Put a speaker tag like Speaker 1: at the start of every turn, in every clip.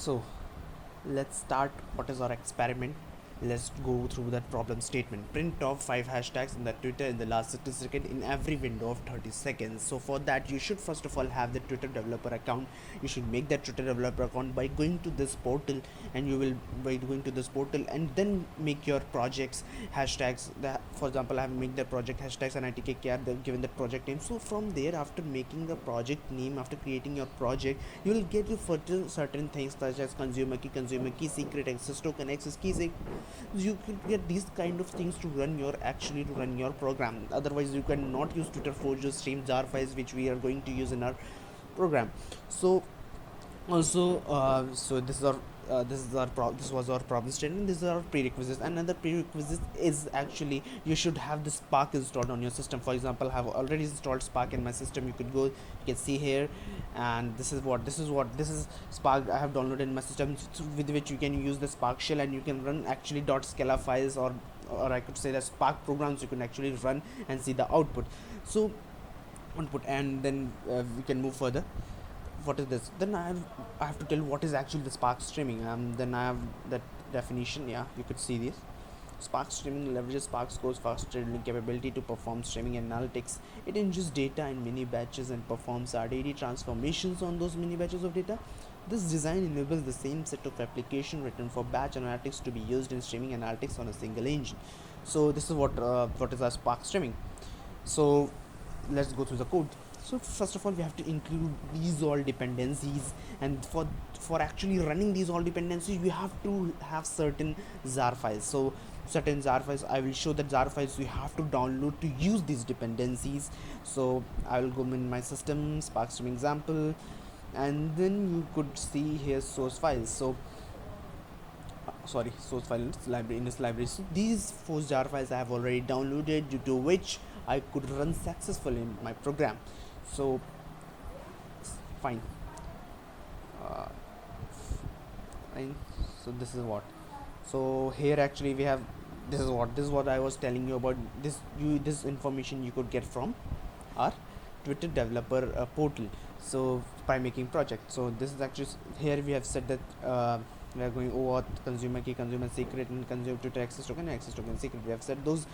Speaker 1: So let's start what is our experiment. Let's go through that problem statement. Print top 5 hashtags in the Twitter in the last 60 seconds in every window of 30 seconds. So for that you should first of all have the Twitter developer account. You should make that Twitter developer account by going to this portal, and you will by going to this portal and then make your projects hashtags. For example, I have made the project hashtags and ITKKR, given the project name. So from there, after making the project name, after creating your project, you will get your certain things such as consumer key, secret access, token access keys. You can get these kind of things to run your program. Otherwise you cannot use Twitter for just stream jar files, which we are going to use in our program. So also so this was our problem statement. These are our prerequisites. Another prerequisite is actually you should have the Spark installed on your system. For example, I have already installed Spark in my system. You could go, you can see here, and this is Spark I have downloaded in my system, with which you can use the Spark shell, and you can run actually .scala files, or I could say that Spark programs you can actually run and see the output. So output, and then we can move further. What is this? Then I have to tell what is actually the Spark streaming. Then I have that definition. Yeah, you could see this. Spark streaming leverages Spark's core fast scheduling capability to perform streaming analytics. It ingests data in mini batches and performs RDD transformations on those mini batches of data. This design enables the same set of application written for batch analytics to be used in streaming analytics on a single engine. So this is what is our Spark streaming. So let's go through the code. So first of all, we have to include these all dependencies, and for actually running these all dependencies, we have to have certain jar files. So certain jar files, I will show that jar files we have to download to use these dependencies. So I will go in my system, Spark stream example, and then you could see here source files. So source file in this library. So these 4 jar files I have already downloaded, due to which I could run successfully in my program. So fine. uh, Fine. So this is what. So here actually we have, this is what I was telling you about. This information you could get from our Twitter developer portal. So by making project. So this is actually, here we have said that we are going over consumer key, consumer secret, and consumer Twitter access token secret. We have said those.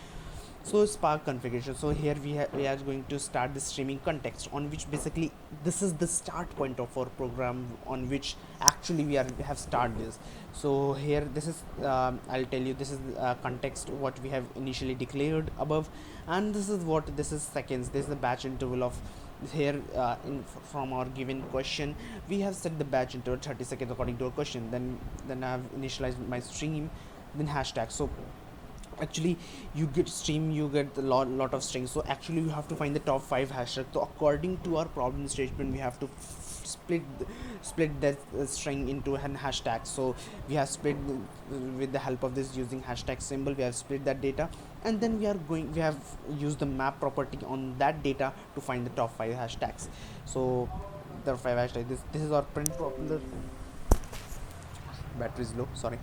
Speaker 1: So Spark configuration. So here we are going to start the streaming context, on which basically this is the start point of our program, on which actually we have started this. So here this is I'll tell you, this is context what we have initially declared above, and this is seconds. This is the batch interval of here from our given question. We have set the batch interval 30 seconds according to our question. Then I have initialized my stream, then hashtag. So actually you get stream, you get a lot of strings. So actually you have to find the top 5 hashtags. So according to our problem statement, we have to split that string into an hashtag. So we have split with the help of this using hashtag symbol. We have split that data, and then we have used the map property on that data to find the top 5 hashtags. So the 5 hashtags, this is our print popular. Battery is low, sorry.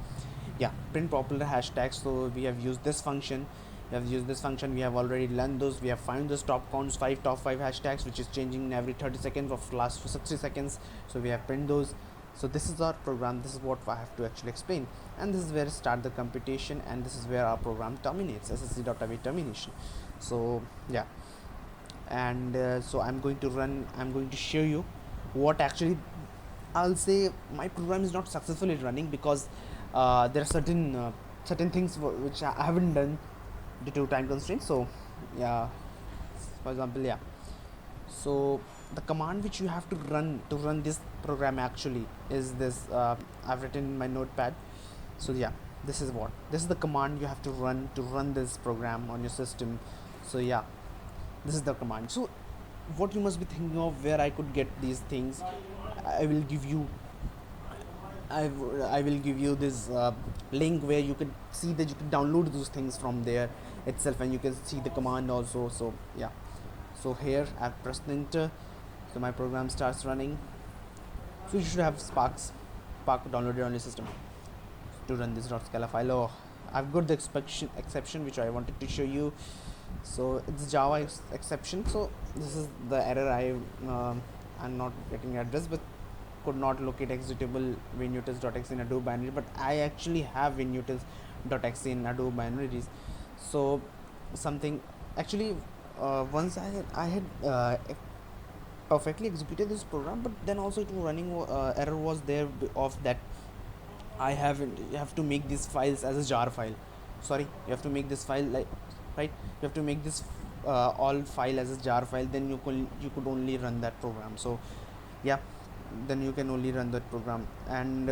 Speaker 1: Yeah, print popular hashtags. So we have used this function. We have already learned those. We have found those top 5 hashtags, which is changing in every 30 seconds of last 60 seconds. So we have print those. So this is our program. This is what I have to actually explain, and this is where start the computation, and this is where our program terminates. ssc.avi termination. So yeah, and so I'm going to show you what actually, I'll say my program is not successfully running because there are certain things which I haven't done due to time constraints. So yeah, for example, yeah. So the command which you have to run this program actually is this. I've written in my notepad. So yeah, this is the command you have to run this program on your system. So yeah, this is the command. So what you must be thinking of, where I could get these things, I will give you I will give you this link where you can see that you can download those things from there itself, and you can see the command also. So yeah, so here I've pressed enter. So my program starts running. So you should have Spark downloaded on your system to run this .scala file. Oh, I've got the exception which I wanted to show you. So it's Java exception. So this is the error I'm not getting addressed, but could not locate executable winutils.exe in Adobe binary, but I actually have winutils.exe in Adobe binaries. So something actually, once I had perfectly executed this program, but then also it was running, error was there of that I haven't you have to make these files as a jar file. Sorry, you have to make this file like, right, you have to make this all file as a jar file, then you could only run that program. So yeah, then you can only run that program. And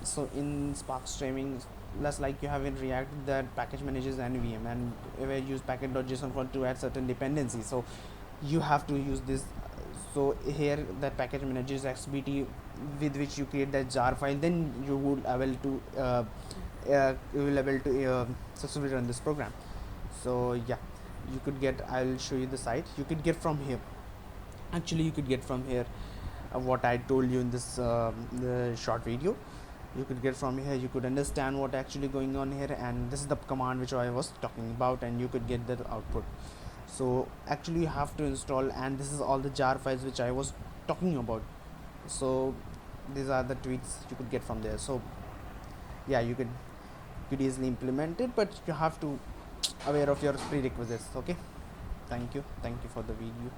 Speaker 1: so in Spark streaming, less like you have in React, that package manages NVM, and if I use package.json for to add certain dependencies, so you have to use this. So here that package manages XBT, with which you create that jar file, then you would able to you will able to successfully run this program. So yeah, you could get, I'll show you the site. You could get from here, actually you could get from here what I told you in this the short video. You could get from here, you could understand what actually going on here, and this is the command which I was talking about, and you could get the output. So actually you have to install, and this is all the jar files which I was talking about. So these are the tweaks you could get from there. So yeah, you could easily implement it, but you have to aware of your prerequisites. Okay, thank you for the video.